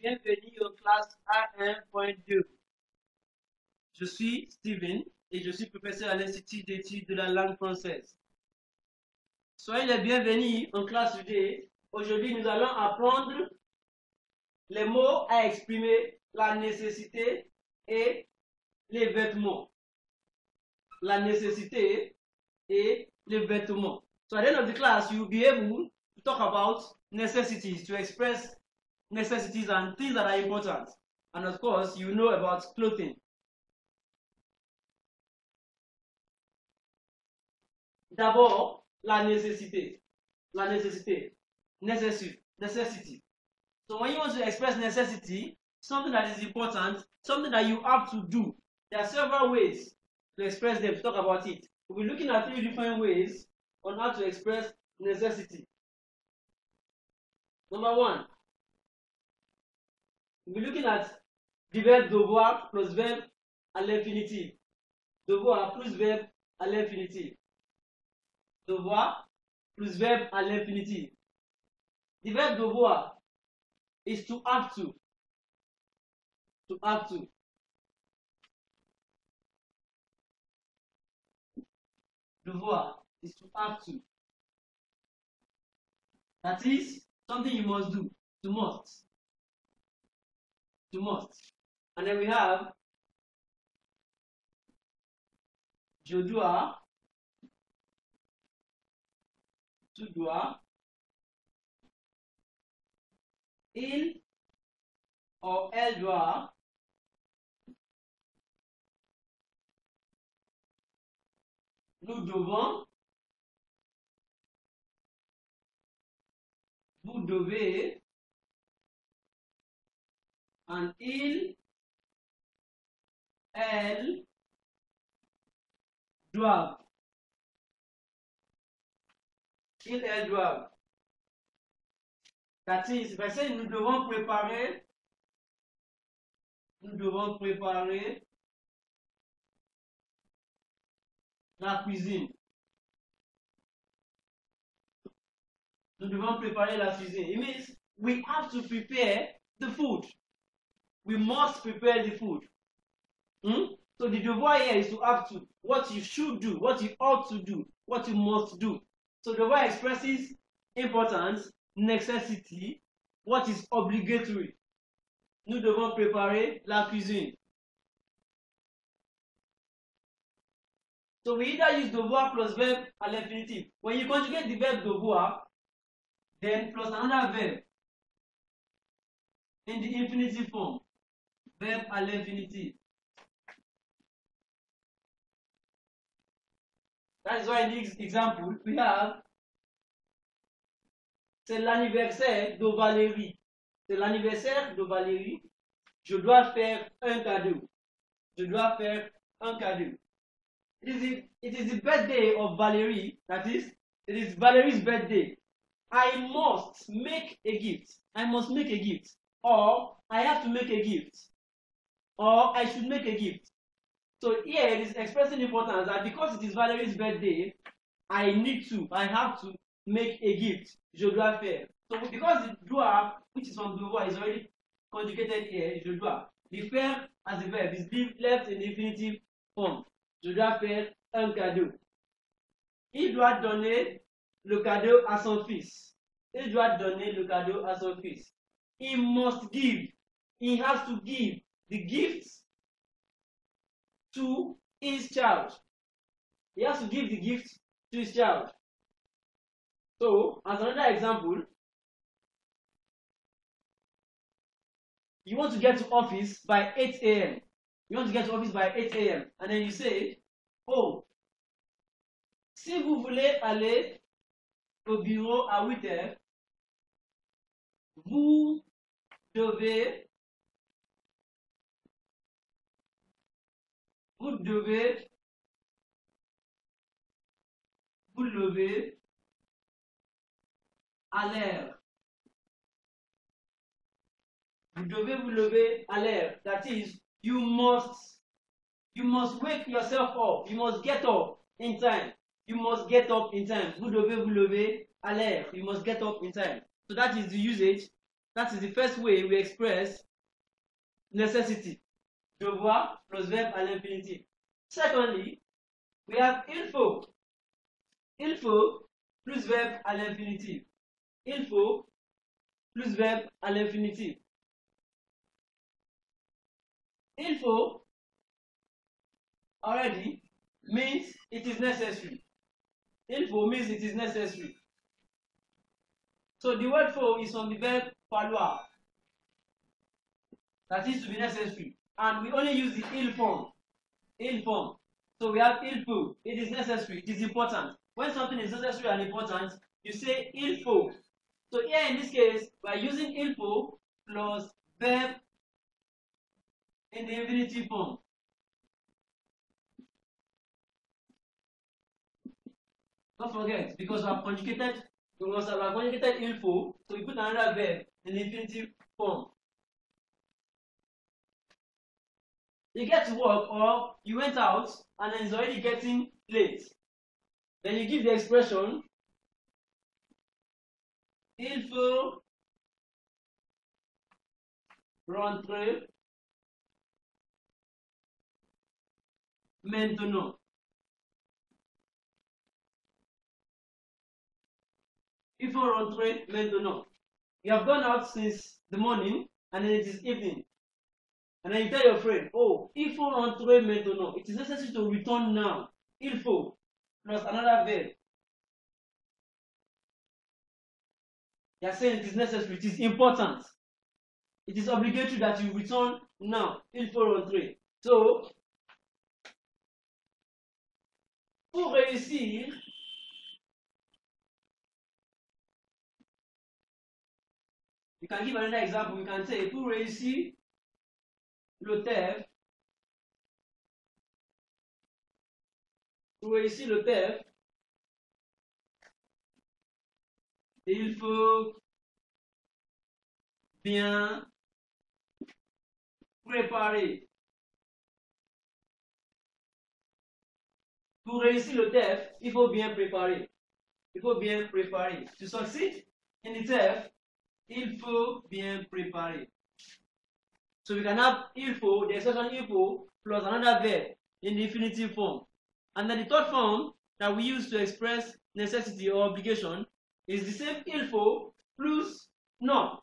bienvenue en classe A1.2. Je suis Steven et je suis professeur à l'Institut d'études de la langue française. Soyez les bienvenus en classe D. Aujourd'hui, nous allons apprendre les mots à exprimer la nécessité et les vêtements. La nécessité et les vêtements. So at the end of the class, you will be able to talk about necessities, to express necessities and things that are important. And of course, you know about clothing. D'abord, la nécessité. La nécessité. Necessity. So when you want to express necessity, something that is important, something that you have to do, there are several ways to express them, to talk about it. We'll be looking at 3 different ways on how to express necessity. Number 1, we'll be looking at the verb devoir plus verb à l'infinitif. Devoir plus verbe à l'infinitif. Devoir plus verbe à l'infinitif. The verb devoir is to have to. To have to. Devoir is to have to. That is something you must do. To must. To must. And then we have je dois. Tu dois. Il ou elle doit. Nous devons. Vous devez. And il, elle doivent. Il, elle doivent. That is, if I say nous devons préparer la cuisine. Nous devons préparer la cuisine. It means we have to prepare the food. We must prepare the food. So the devoir here is to have to. What you should do, what you ought to do, what you must do. So the devoir expresses importance, necessity, what is obligatory. Nous devons préparer la cuisine. So we either use devoir plus verb à l'infinitif. When you conjugate the verb devoir, then plus another verb in the infinitive form, verb à l'infinitif. That is why in this example, we have c'est l'anniversaire de Valérie. C'est l'anniversaire de Valérie. Je dois faire un cadeau. Je dois faire un cadeau. It is the birthday of Valérie. That is, it is Valerie's birthday. I must make a gift. I must make a gift. Or I have to make a gift. Or I should make a gift. So here it is expressing importance that because it is Valerie's birthday, I have to make a gift. Je dois faire. So because the doit, which is from devoir, is already conjugated here, je dois. The faire as a verb is left in the infinitive form. Je dois faire un cadeau. Il doit donner le cadeau à son fils. Il doit donner le cadeau à son fils. He must give. He has to give the gifts to his child. He has to give the gift to his child. So, as another example, you want to get to office by 8 a.m. You want to get to office by 8 a.m. And then you say, oh, si vous voulez aller au bureau à 8 heures, vous devez vous lever à l'heure. Vous devez vous lever à l'heure. That is, you must wake yourself up. You must get up in time. You must get up in time. Vous devez vous lever à l'heure. You must get up in time. So that is the usage That is the first way we express necessity. Devoir plus verbe à l'infinitif. Secondly, we have il faut. Il faut plus verbe à l'infinitif. Il faut plus verbe à l'infinitif. Il faut already means it is necessary. Il faut means it is necessary. So the word for is from the verb falloir. That is to be necessary. And we only use the il form. Il form. So we have il faut. It is necessary. It is important. When something is necessary and important, you say il faut. So here in this case, we are using il faut plus verb in the infinitive form. Don't forget, because we have conjugated il faut, so we put another verb in the infinitive form. You get to work or you went out and then it's already getting late. Then you give the expression il faut rentrer maintenant. Il faut rentrer maintenant. You have gone out since the morning and then it is evening. And then you tell your friend, oh, il faut rentrer maintenant. It is necessary to return now. Il faut plus another verb. You are saying it is necessary, it is important. It is obligatory that you return now. Il faut rentrer. So, pour réussir, you can give another example. You can say, pour réussir le TEF, pour réussir le TEF, il faut bien préparer. Pour réussir le TEF, il faut bien préparer. Il faut bien préparer. To succeed in the TEF, il faut bien préparer. So we can have il faut, the expression il faut, plus another verb in the infinitive form. And then the third form that we use to express necessity or obligation is the same il faut plus noun.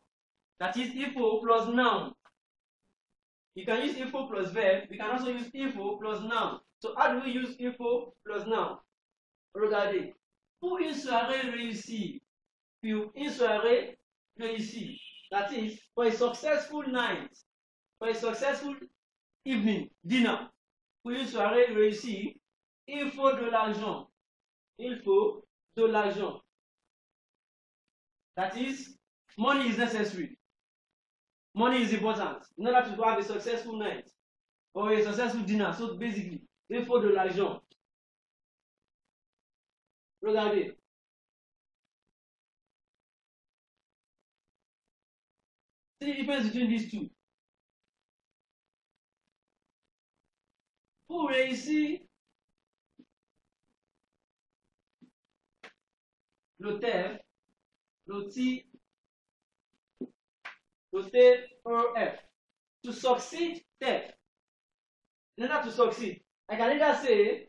That is il faut plus noun. You can use il faut plus verb. We can also use il faut plus noun. So how do we use il faut plus noun? Regardez. Pour une soirée réussie, pour une soirée réussie, that is for a successful night, for a successful evening, dinner, pour une soirée réussie, il faut de l'argent. Il faut de l'argent. That is, money is necessary. Money is important in order to have a successful night or a successful dinner. So basically, il faut de l'argent. Regardez. See the difference between these two. Pour réussir le TEF, le TEF, to succeed TEF. In order to succeed, I can either say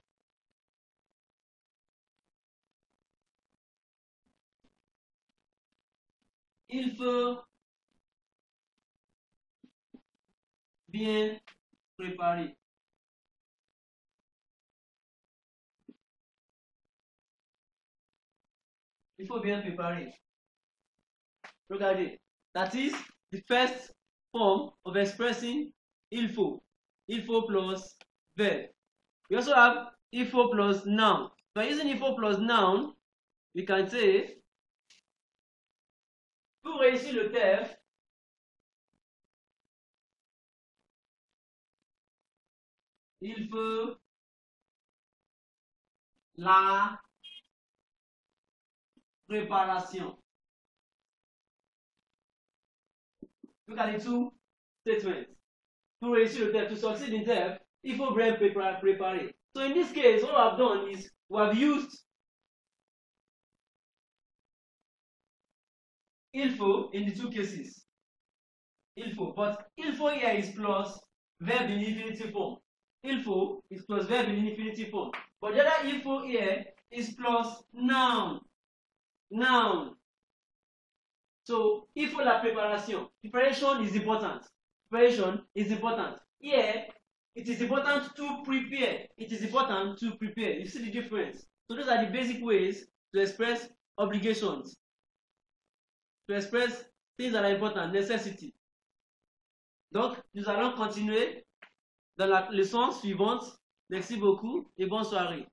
il faut bien préparer. Il faut bien préparer. Regardez, that is the first form of expressing il faut. Il faut plus verb. We also have il faut plus noun. By using il faut plus noun, we can say, pour réussir le TEF, il faut la préparation. Look at the two statements. Pour réussir le TEF, to succeed in TEF, il faut bien préparer. So in this case, what I've done is we have used il faut in the two cases. Il faut. But il faut here is plus verb in infinitive form. Il faut is plus verb in infinitive form. But the other il faut here is plus noun. Noun. So, il faut la préparation. Preparation is important. Preparation is important. Here, it is important to prepare. It is important to prepare. You see the difference? So, those are the basic ways to express obligations. To express things that are important, necessity. Donc, nous allons continuer dans la leçon suivante. Merci beaucoup et bonne soirée.